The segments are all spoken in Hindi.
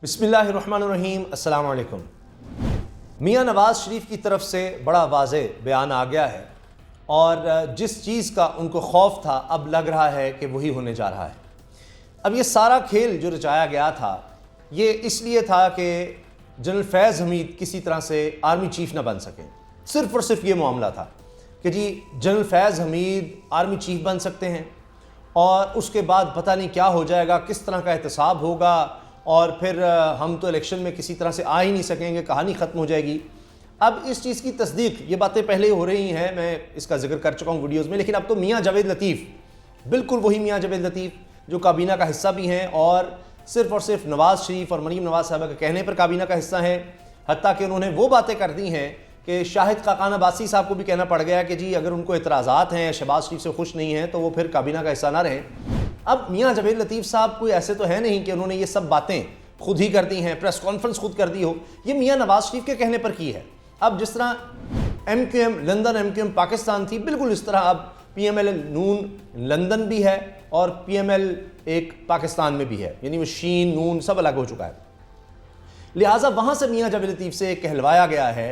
बिस्मिल्लाहिर्रहमानिर्रहीम, अस्सलाम वालेकुम। मियाँ नवाज़ शरीफ की तरफ से बड़ा वाज़ेह बयान आ गया है और जिस चीज़ का उनको खौफ था अब लग रहा है कि वही होने जा रहा है। अब ये सारा खेल जो रचाया गया था ये इसलिए था कि जनरल फैज़ हमीद किसी तरह से आर्मी चीफ़ ना बन सकें। सिर्फ़ और सिर्फ ये मामला था कि जी जनरल फैज़ हमीद आर्मी चीफ़ बन सकते हैं और उसके बाद पता नहीं क्या हो जाएगा, किस तरह का एहतसाब होगा और फिर हम तो इलेक्शन में किसी तरह से आ ही नहीं सकेंगे, कहानी ख़त्म हो जाएगी। अब इस चीज़ की तस्दीक ये बातें पहले ही हो रही हैं, मैं इसका जिक्र कर चुका हूँ वीडियोज़ में, लेकिन अब तो मियाँ जावेद लतीफ़, बिल्कुल वही मियाँ जावेद लतीफ़ जो काबीना का हिस्सा भी हैं और सिर्फ़ नवाज़ शरीफ और मरीम नवाज़ साहबा के कहने पर काबीना का हिस्सा हैं। हत्ता कि उन्होंने वो बातें कर दी हैं कि शाहिद खाकान अब्बासी साहब को भी कहना पड़ गया कि जी अगर उनको एतराज़ात हैं, शहबाज शरीफ से खुश नहीं हैं तो वो फिर काबीना का हिस्सा ना रहें। अब मियाँ जावेद लतीफ़ साहब कोई ऐसे तो है नहीं कि उन्होंने ये सब बातें खुद ही कर दी हैं, प्रेस कॉन्फ्रेंस खुद कर दी हो, ये मियाँ नवाज़ शरीफ के कहने पर की है। अब जिस तरह MQM लंदन, MQM पाकिस्तान थी, बिल्कुल इस तरह अब PML नून लंदन भी है और PML एक पाकिस्तान में भी है, यानी वो शीन नून सब अलग हो चुका है। लिहाजा वहाँ से मियाँ जावेद लतीफ़ से कहलवाया गया है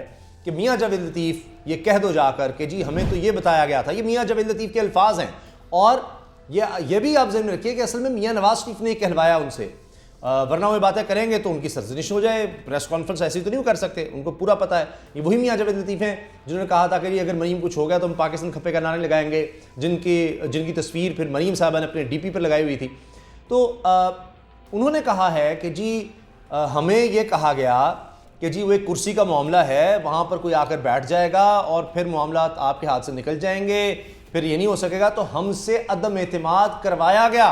कि मियाँ जावेद लतीफ़ ये कह दो जाकर कि जी हमें तो ये बताया गया था। ये मियाँ जावेद लतीफ़ के अल्फाज हैं और ये भी आप ज़हन में रखिए कि असल में मियाँ नवाज़ शरीफ ने कहलवाया उनसे, वरना वो बातें करेंगे तो उनकी सरजनिश हो जाए। प्रेस कॉन्फ्रेंस ऐसी तो नहीं कर सकते, उनको पूरा पता है। ये वही मियाँ जावेद लतीफ़ हैं जिन्होंने कहा था कि अगर मरीम कुछ हो गया तो हम पाकिस्तान खप्पे का नारे लगाएंगे, जिनकी तस्वीर फिर मरीम साहबा ने अपने DP पर लगाई हुई थी। तो उन्होंने कहा है कि जी हमें ये कहा गया कि जी वो एक कुर्सी का मामला है, वहाँ पर कोई आकर बैठ जाएगा और फिर मामला आपके हाथ से निकल जाएंगे, फिर ये नहीं हो सकेगा। तो हमसे अदम एतमाद करवाया गया।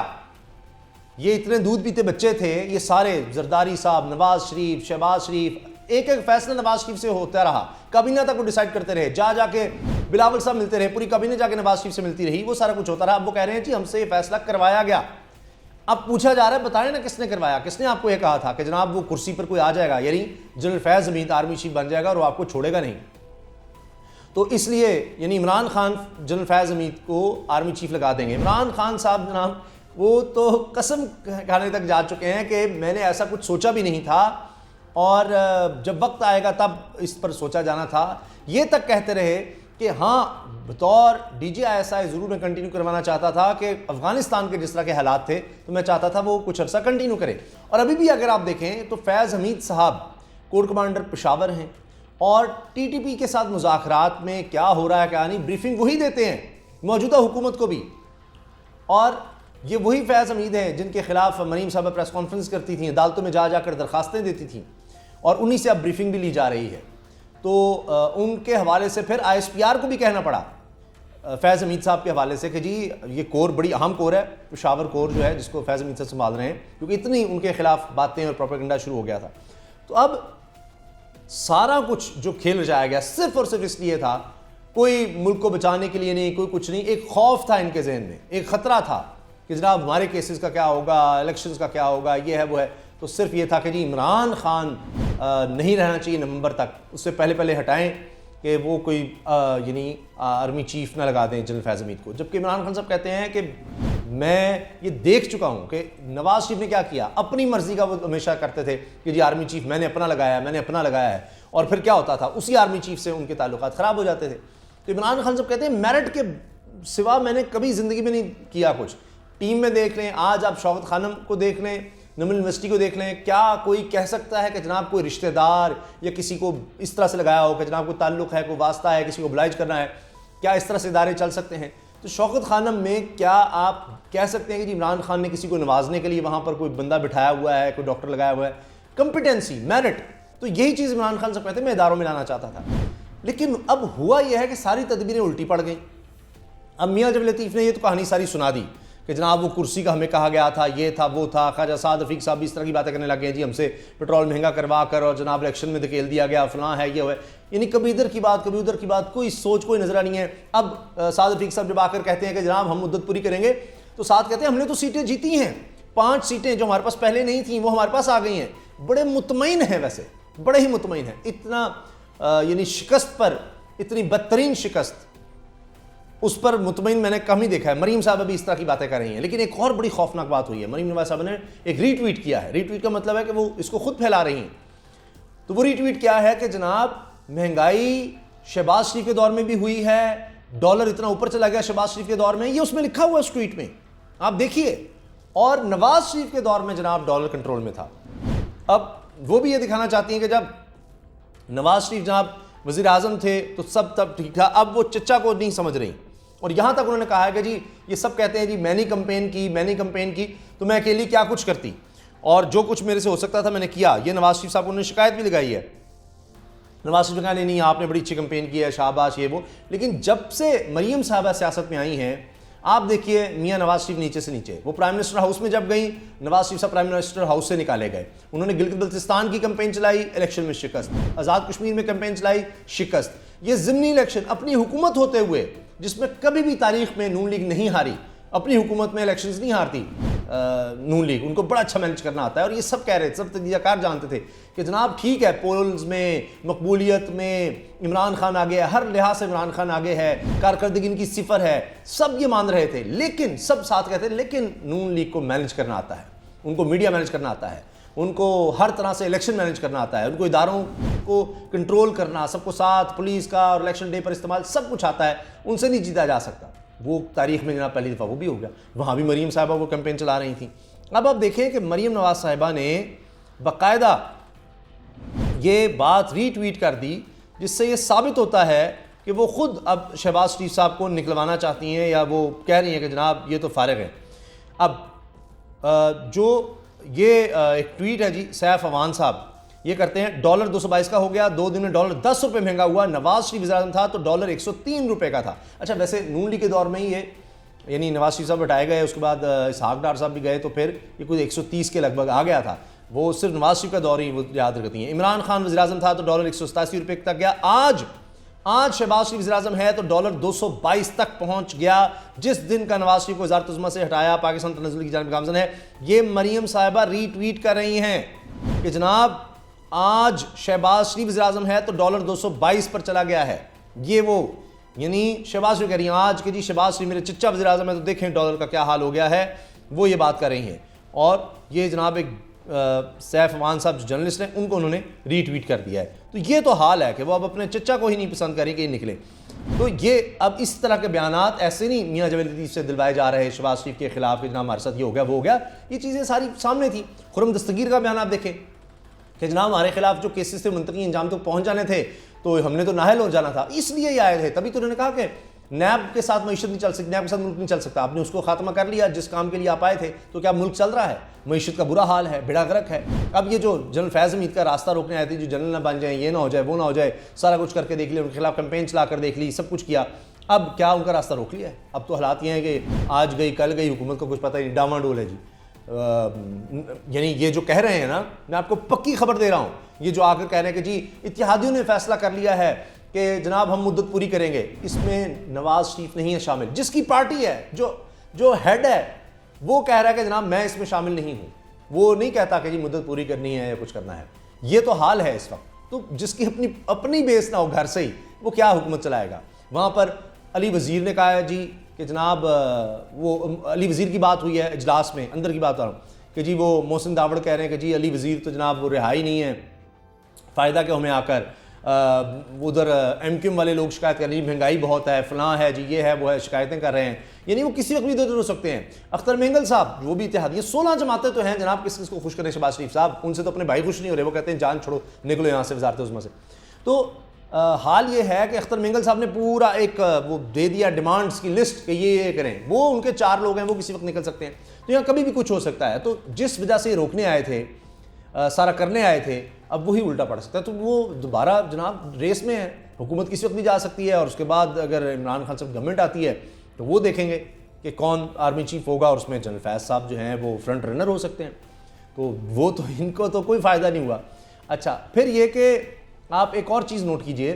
ये इतने दूध पीते बच्चे थे, ये सारे जरदारी साहब, नवाज शरीफ, शहबाज शरीफ, एक एक फैसला नवाज शरीफ से होता रहा। काबीना तक वो डिसाइड करते रहे, जाके बिलावल साहब मिलते रहे, पूरी काबीना जाके नवाज शरीफ से मिलती रही, वो सारा कुछ होता रहा। अब वो कह रहे हैं जी हमसे ये फैसला करवाया गया। अब पूछा जा रहा है बताएं ना किसने करवाया, किसने आपको ये कहा था कि जनाब वो कुर्सी पर कोई आ जाएगा, यानी जनरल फैज़ हमीद आर्मी चीफ बन जाएगा और वो आपको छोड़ेगा नहीं। तो इसलिए यानी इमरान खान जनरल फैज़ हमीद को आर्मी चीफ लगा देंगे। इमरान खान साहब जनाब वो तो कसम खाने तक जा चुके हैं कि मैंने ऐसा कुछ सोचा भी नहीं था और जब वक्त आएगा तब इस पर सोचा जाना था। ये तक कहते रहे कि हाँ बतौर DGISI ज़रूर मैं कंटिन्यू करवाना चाहता था कि अफ़गानिस्तान के जिस तरह के हालात थे तो मैं चाहता था वो कुछ अर्सा कंटिन्यू करें। और अभी भी अगर आप देखें तो फैज़ हमीद साहब कोर कमांडर पेशावर हैं और TTP के साथ मुज़ाकरात में क्या हो रहा है क्या नहीं, ब्रीफिंग वही देते हैं मौजूदा हुकूमत को भी। और ये वही फैज़ हमीद हैं जिनके खिलाफ मरीम साहबा प्रेस कॉन्फ्रेंस करती थी, अदालतों में जाकर दरखास्तें देती थी और उन्हीं से अब ब्रीफिंग भी ली जा रही है। तो उनके हवाले से फिर ISPR को भी कहना पड़ा फैज़ हमीद साहब के हवाले से कि जी ये कोर बड़ी अहम कोर है, पेशावर कोर जो है जिसको फैज़ हमीद साहब संभाल रहे हैं, क्योंकि इतनी उनके खिलाफ बातें और प्रोपेगेंडा शुरू हो गया था। तो अब सारा कुछ जो खेल रचाया गया सिर्फ और सिर्फ इसलिए था, कोई मुल्क को बचाने के लिए नहीं, कोई कुछ नहीं। एक खौफ था इनके जहन में, एक ख़तरा था कि जनाब हमारे केसेस का क्या होगा, इलेक्शंस का क्या होगा, ये है वो है। तो सिर्फ ये था कि जी इमरान खान नहीं रहना चाहिए नवंबर तक, उससे पहले हटाएं कि वो कोई यानी आर्मी चीफ ना लगा दें जनरल फैज़ हमीद को। जबकि इमरान खान साहब कहते हैं कि मैं ये देख चुका हूँ कि नवाज शरीफ ने क्या किया, अपनी मर्जी का वो हमेशा करते थे कि जी आर्मी चीफ मैंने अपना लगाया है और फिर क्या होता था उसी आर्मी चीफ से उनके ताल्लुकात ख़राब हो जाते थे। तो इमरान खान साहब कहते हैं मेरिट के सिवा मैंने कभी ज़िंदगी में नहीं किया कुछ। टीम में देख लें, आज आप शौकत खानम को देख लें, नमल यूनिवर्सिटी को देख लें, क्या कोई कह सकता है कि जनाब कोई रिश्तेदार या किसी को इस तरह से लगाया हो कि जनाब कोई ताल्लुक़ है, कोई वास्ता है, किसी को oblige करना है, क्या इस तरह से इदारे चल सकते हैं? तो शौकत खानम में क्या आप कह सकते हैं कि जी इमरान खान ने किसी को नवाजने के लिए वहाँ पर कोई बंदा बिठाया हुआ है, कोई डॉक्टर लगाया हुआ है? कंपिटेंसी, मेरिट, तो यही चीज़ इमरान खान साहब कहते हैं मैं इदारों में लाना चाहता था। लेकिन अब हुआ यह है कि सारी तदबीरें उल्टी पड़ गई। अब मियाँ जावेद लतीफ़ ने ये तो कहानी सारी सुना दी कि जनाब वो कुर्सी का हमें कहा गया था, ये था वो था। ख्वाजा साद रफ़ीक साहब भी इस तरह की बातें करने लगे हैं, जी हमसे पेट्रोल महंगा करवा कर और जनाब इलेक्शन में धकेल दिया गया, फलां है ये है। यानी कभी इधर की बात कभी उधर की बात, कोई सोच कोई नजर नहीं है। अब साद रफ़ीक साहब जब आकर कहते हैं कि जनाब हम मुद्दत पूरी करेंगे, तो साद कहते हैं हमने तो सीटें जीती हैं, 5 सीटें जो हमारे पास पहले नहीं थी वो हमारे पास आ गई हैं। बड़े मुतमईन हैं, वैसे बड़े ही मुतमईन हैं। इतना यानी शिकस्त पर इतनी बदतरीन शिकस्त उस पर मुतमईन मैंने कम ही देखा है। मरीम साहब अभी इस तरह की बातें कर रही हैं। लेकिन एक और बड़ी खौफनाक बात हुई है, मरीम नवाज साहब ने एक रीट्वीट किया है। रीट्वीट का मतलब है कि वो इसको खुद फैला रही हैं। तो वो रीट्वीट क्या है कि जनाब महंगाई शहबाज शरीफ के दौर में भी हुई है, डॉलर इतना ऊपर चला गया शहबाज शरीफ के दौर में, ये उसमें लिखा हुआ है उस ट्वीट में, आप देखिए। और नवाज शरीफ के दौर में जनाब डॉलर कंट्रोल में था। अब वो भी ये दिखाना चाहती हैं कि जब नवाज शरीफ जनाब वजीर आजम थे तो सब तब ठीक था, अब वो चचा को नहीं समझ रही। और यहां तक उन्होंने कहा है कि जी ये सब कहते हैं जी मैंने कंपेन की तो मैं अकेली क्या कुछ करती, और जो कुछ मेरे से हो सकता था मैंने किया। ये नवाज शरीफ साहब को उन्होंने शिकायत भी लगाई है। नवाज शरीफ ने कहा नहीं आपने बड़ी अच्छी कंपेन की है, शाबाश ये वो। लेकिन जब से मरीम साहबा सियासत में आई हैं, आप देखिए मियां नवाज शरीफ नीचे से नीचे। वो प्राइम मिनिस्टर हाउस में जब गई, नवाज शरीफ साहब प्राइम मिनिस्टर हाउस से निकाले गए। उन्होंने गिलगित बल्तिस्तान की कंपेन चलाई, इलेक्शन में शिकस्त। आज़ाद कश्मीर में कंपेन चलाई, शिकस्त। ये ज़िमनी इलेक्शन अपनी हुकूमत होते हुए, जिसमें कभी भी तारीख में नून लीग नहीं हारी, अपनी हुकूमत में इलेक्शंस नहीं हारती नून लीग, उनको बड़ा अच्छा मैनेज करना आता है। और ये सब कह रहे थे, सब तजज़ियाकार जानते थे कि जनाब ठीक है, पोल्स में मकबूलियत में इमरान खान आगे है, हर लिहाज से इमरान खान आगे है, कारकर्दगी इनकी सिफर है, सब ये मान रहे थे। लेकिन सब साथ कहते थे लेकिन नून लीग को मैनेज करना आता है, उनको मीडिया मैनेज करना आता है, उनको हर तरह से इलेक्शन मैनेज करना आता है, उनको इदारों को कंट्रोल करना, सबको साथ, पुलिस का और इलेक्शन डे पर इस्तेमाल सब कुछ आता है, उनसे नहीं जीता जा सकता। वो तारीख में जनाब पहली दफ़ा वो भी हो गया। वहाँ भी मरीम साहिबा वो कैंपेन चला रही थी। अब आप देखें कि मरीम नवाज साहिबा ने बाकायदा ये बात रीट्वीट कर दी, जिससे ये साबित होता है कि वो खुद अब शहबाज शरीफ साहब को निकलवाना चाहती हैं, या वो कह रही हैं कि जनाब ये तो फारिग है। अब जो ये एक ट्वीट है जी, सैफ अवान साहब ये करते हैं, डॉलर 222 का हो गया, 2 दिन में डॉलर 10 रुपये महंगा हुआ। नवाज शरीफ वज़ीर आज़म था तो डॉलर 103 रुपये का था। अच्छा, वैसे नून लीग के दौर में ही ये यानी नवाज शरीफ साहब हटाए गए, उसके बाद इसहाक डार साहब भी गए, तो फिर ये कुछ 130 के लगभग आ गया था। वो सिर्फ नवाज शरीफ का दौर ही वो याद रखती हैं। इमरान खान वज़ीर आज़म था तो डॉलर 187 रुपये तक गया। आज शहबाज शरीफ वज़ीर आज़म है तो डॉलर 222 तक पहुंच गया। जिस दिन का नवाज शरीफ को वज़ारत उज़्मा से हटाया, पाकिस्तान तनज़्ज़ुल की जानिब गामज़न है। ये मरीम साहिबा रीट्वीट कर रही हैं कि जनाब आज शहबाज शरीफ वज़ीर आज़म है तो डॉलर 222 पर चला गया है। ये वो यानी शहबाज शरीफ कह रही हैं आज कि जी शहबाज शरीफ मेरे चच्चा वज़ीर आज़म है तो देखें डॉलर का क्या हाल हो गया है, वो ये बात कर रही हैं। और ये जनाब एक सैफ अमान साहब जो जर्नलिस्ट हैं, उनको उन्होंने रीट्वीट कर दिया है। तो ये तो हाल है कि वो अब अपने चच्चा को ही नहीं पसंद करें कि ये निकले। तो ये अब इस तरह के बयानात ऐसे नहीं मियां जवेद लतीफ़ से दिलवाए जा रहे शहबाज शरीफ के खिलाफ कि जनाब हमारे साथ ये हो गया वो हो गया। ये चीज़ें सारी सामने थी। खुर्रम दस्तगीर का बयान आप देखें कि जनाब हमारे खिलाफ जो केसेस थे मुंतकी अंजाम तक पहुंच जाने थे तो हमने तो नाहल हो जाना था, इसलिए ये आए थे। तभी तो उन्होंने कहा कि नैब के साथ मईशत नहीं चल सकती, नैब के साथ मुल्क नहीं चल सकता। आपने उसको खात्मा कर लिया जिस काम के लिए आप आए थे, तो क्या मुल्क चल रहा है? मईशत का बुरा हाल है, बेड़ा गर्क है। अब ये जो जनरल फैज़ हमीद का रास्ता रोकने आए थे, जो जनरल ना बन जाए, ये ना हो जाए, वो ना हो जाए, सारा कुछ करके देख लिया, उनके खिलाफ कैंपेन चला कर देख ली, सब कुछ किया। अब क्या उनका रास्ता रोक लिया है? अब तो हालात ये हैं कि आज गई कल गई, हुकूमत को कुछ पता ही नहीं, डामाडोल है जी। यानी ये जो कह रहे हैं ना, मैं आपको पक्की खबर दे रहा हूँ, ये जो आकर कह रहे हैं कि जी इत्तेहादियों ने फैसला कर लिया है कि जनाब हम मुद्दत पूरी करेंगे, इसमें नवाज शरीफ नहीं है शामिल। जिसकी पार्टी है, जो हेड है, वो कह रहा है कि जनाब मैं इसमें शामिल नहीं हूँ। वो नहीं कहता कि जी मुद्दत पूरी करनी है या कुछ करना है। ये तो हाल है इस वक्त। तो जिसकी अपनी बेस ना हो घर से ही, वो क्या हुकूमत चलाएगा? वहाँ पर अली वज़ीर ने कहा है जी कि जनाब वो अली वज़ीर की बात हुई है इजलास में, अंदर की बात आ रहा हूँ कि जी वो मोहसिन दावड़ कह रहे हैं कि जी अली वज़ीर तो जनाब वो रिहाई नहीं है, फ़ायदा क्या हमें आकर। उधर MQM वाले लोग शिकायत कर रहे हैं महंगाई बहुत है, फ़लाँ है जी, ये है वो है, शिकायतें कर रहे हैं। यानी वो किसी वक्त भी इधर हो सकते हैं। अख्तर मेंगल साहब वो भी इत्तेहादी, 16 जमातें तो हैं जनाब, किस को खुश करें शहबाज शरीफ साहब? उनसे तो अपने भाई खुश नहीं हो रहे, वो कहते हैं जान छोड़ो, निकलो यहाँ से वज़ारत उज़्मा से। तो हाल ये है कि अख्तर मेंगल साहब ने पूरा एक वो दे दिया डिमांड्स की लिस्ट कि ये करें। वो उनके 4 लोग हैं, वो किसी वक्त निकल सकते हैं। तो यहाँ कभी भी कुछ हो सकता है। तो जिस वजह से रोकने आए थे, सारा करने आए थे, अब वही उल्टा पड़ सकता है। तो वो दोबारा जनाब रेस में है, हुकूमत किसी वक्त भी जा सकती है। और उसके बाद अगर इमरान खान साहब गवर्नमेंट आती है तो वो देखेंगे कि कौन आर्मी चीफ होगा, और उसमें जनरल फैज़ साहब जो हैं वो फ्रंट रनर हो सकते हैं। तो वो तो इनको तो कोई फ़ायदा नहीं हुआ। अच्छा, फिर ये कि आप एक और चीज़ नोट कीजिए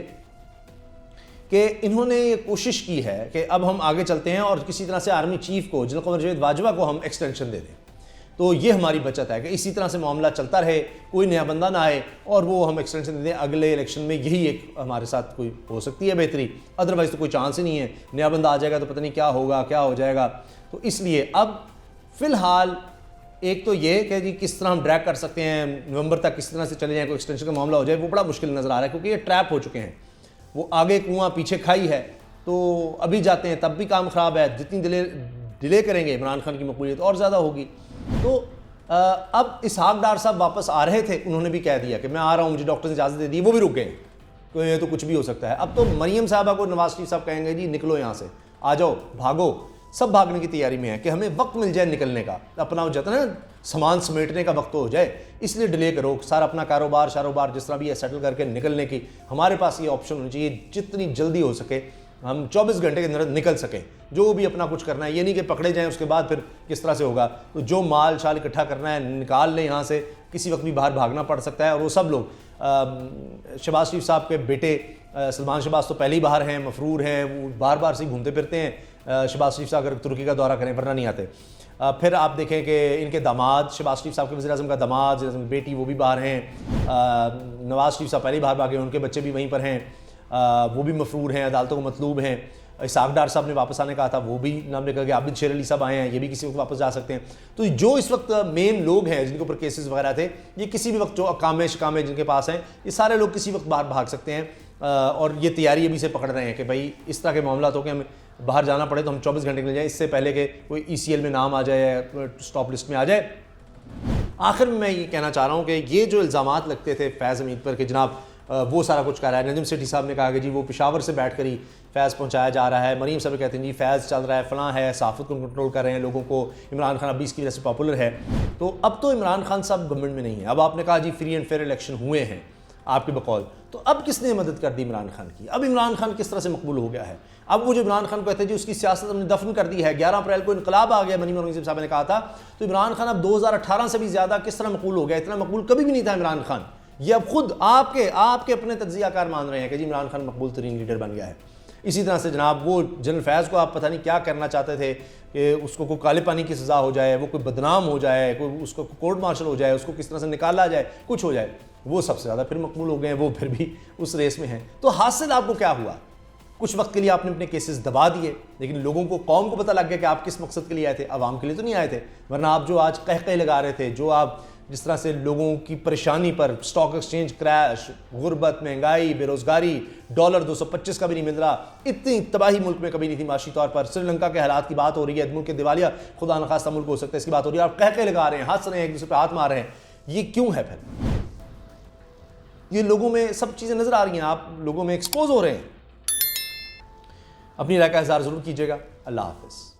कि इन्होंने ये कोशिश की है कि अब हम आगे चलते हैं और किसी तरह से आर्मी चीफ को, जनरल क़मर जावेद बाजवा को हम एक्सटेंशन दे दें। तो ये हमारी बचत है कि इसी तरह से मामला चलता रहे, कोई नया बंदा ना आए और वो हम एक्सटेंशन दें अगले इलेक्शन में, यही एक हमारे साथ कोई हो सकती है बेहतरी। अदरवाइज़ तो कोई चांस ही नहीं है, नया बंदा आ जाएगा तो पता नहीं क्या होगा, क्या हो जाएगा। तो इसलिए अब फ़िलहाल एक तो ये कि जी किस तरह हम ड्रैग कर सकते हैं, नवंबर तक किस तरह से चले जाएँ, कोई एक्सटेंशन का मामला हो जाए, वो बड़ा मुश्किल नज़र आ रहा है क्योंकि ये ट्रैप हो चुके हैं। वो आगे कुआं पीछे खाई है, तो अभी जाते हैं तब भी काम ख़राब है। जितनी डिले करेंगे इमरान खान की मकबूलियत और ज़्यादा होगी। तो अब इसहाक डार साहब वापस आ रहे थे, उन्होंने भी कह दिया कि मैं आ रहा हूँ, मुझे डॉक्टर ने इजाज़त दे दी, वो भी रुक गए। तो ये तो कुछ भी हो सकता है। अब तो मरीम साहबा को नवाज शरीफ साहब कहेंगे जी निकलो यहाँ से, आ जाओ, भागो। सब भागने की तैयारी में है कि हमें वक्त मिल जाए निकलने का, अपना हो जाता है ना सामान समेटने का वक्त हो जाए, इसलिए डिले करो सारा अपना कारोबार जिस तरह भी है सेटल करके निकलने की। हमारे पास ये ऑप्शन होनी चाहिए, जितनी जल्दी हो सके हम 24 घंटे के अंदर निकल सकें, जो भी अपना कुछ करना है। ये नहीं कि पकड़े जाएं उसके बाद फिर किस तरह से होगा। तो जो माल शाल इकट्ठा करना है निकाल लें यहाँ से, किसी वक्त भी बाहर भागना पड़ सकता है। और वो सब लोग, शहबाज शरीफ साहब के बेटे सलमान शहबाज तो पहले ही बाहर हैं, मफरूर हैं, वो बार बार से ही घूमते फिरते हैं। शहबाज शरीफ साहब अगर तुर्की का दौरा करें वरना नहीं आते। फिर आप देखें कि इनके दामाद, शहबाज शरीफ साहब के वज़ीर-ए-आज़म का दामाद बेटी, वो भी बाहर हैं। नवाज शरीफ साहब पहले ही बाहर भागे, उनके बच्चे भी वहीं पर हैं, वो भी मफरूर हैं, अदालतों को मतलूब हैं। इसहाक डार साहब ने वापस आने कहा था, वो भी नाम लेकर के। आबिद शेर अली साहब आए हैं, ये भी किसी वक्त वापस जा सकते हैं। तो जो इस वक्त मेन लोग हैं जिनके ऊपर केसेस वगैरह थे, ये किसी भी वक्त, जो अकामे शकामे जिनके पास हैं, ये सारे लोग किसी वक्त बाहर भाग सकते हैं। और ये तैयारी अभी से पकड़ रहे हैं कि भाई इस तरह के मामला हो कि हमें बाहर जाना पड़े तो हम 24 घंटे के लिए जाए, इससे पहले कि कोई ECL में नाम आ जाए या स्टॉप लिस्ट में आ जाए। आखिर में मैं ये कहना चाह रहा हूँ कि ये जो इल्ज़ामात लगते थे फैज़ हमीद पर कि जनाब वो सारा कुछ कर रहा है, नजम सेठी साहब ने कहा कि जी वो पेशावर से बैठ कर ही फैज़ पहुँचाया जा रहा है। मरीम साहब कहते हैं जी फैज़ चल रहा है, फ़लाँ है, सहाफ़त को कंट्रोल कर रहे हैं लोगों को, इमरान खान अभी इसकी वजह से पॉपुलर है। तो अब तो इमरान खान साहब गवर्नमेंट में नहीं है। अब आपने कहा जी फ्री एंड फेयर इलेक्शन हुए हैं आपके बकौल, तो अब किसने मदद कर दी इमरान खान की? अब इमरान खान किस तरह से मकबूल हो गया है? अब वो जो इमरान खान कहते हैं जी उसकी सियासत हमने दफन कर दी है, 11 अप्रैल को इनकलाब आ गया, मनीम औरंगज़ेब साहब ने कहा था। तो इमरान खान अब 2018 से भी ज़्यादा किस तरह मकबूल हो गया? इतना मकबूल कभी भी नहीं था इमरान खान। ये अब खुद आपके अपने तज्ज़ियाकार मान रहे हैं कि जी इमरान खान मकबूल तरीन लीडर बन गया है। इसी तरह से जनाब वो जनरल फैज़ को आप पता नहीं क्या करना चाहते थे कि उसको कोई काले पानी की सज़ा हो जाए, वो कोई बदनाम हो जाए, कोई उसको कोर्ट मार्शल हो जाए, उसको किस तरह से निकाला जाए, कुछ हो जाए। वो सबसे ज़्यादा फिर मकबूल हो गए हैं, वो फिर भी उस रेस में हैं। तो हासिल आपको क्या हुआ? कुछ वक्त के लिए आपने अपने केसेस दबा दिए, लेकिन लोगों को, कौम को पता लग गया कि आप किस मकसद के लिए आए थे। आवाम के लिए तो नहीं आए थे। वरना आप जो आज कह लगा रहे थे, जो आप जिस तरह से लोगों की परेशानी पर, स्टॉक एक्सचेंज क्रैश, गुर्बत, महंगाई, बेरोज़गारी, $1 225 का भी नहीं मिल रहा, इतनी तबाही मुल्क में कभी नहीं थी माशी तौर पर। श्रीलंका के हालात की बात हो रही है, मुल्क के दिवालिया खुदा न खास्ता मुल्क हो सकता है, इसकी बात हो रही है। आप कह लगा रहे हैं, हंस रहे हैं, एक दूसरे पर हाथ मार रहे हैं। ये क्यों है? फिर ये लोगों में सब चीज़ें नज़र आ रही हैं, आप लोगों में एक्सपोज हो रहे हैं। अपनी राय का इज़हार ज़रूर कीजिएगा। अल्लाह हाफ़िज़।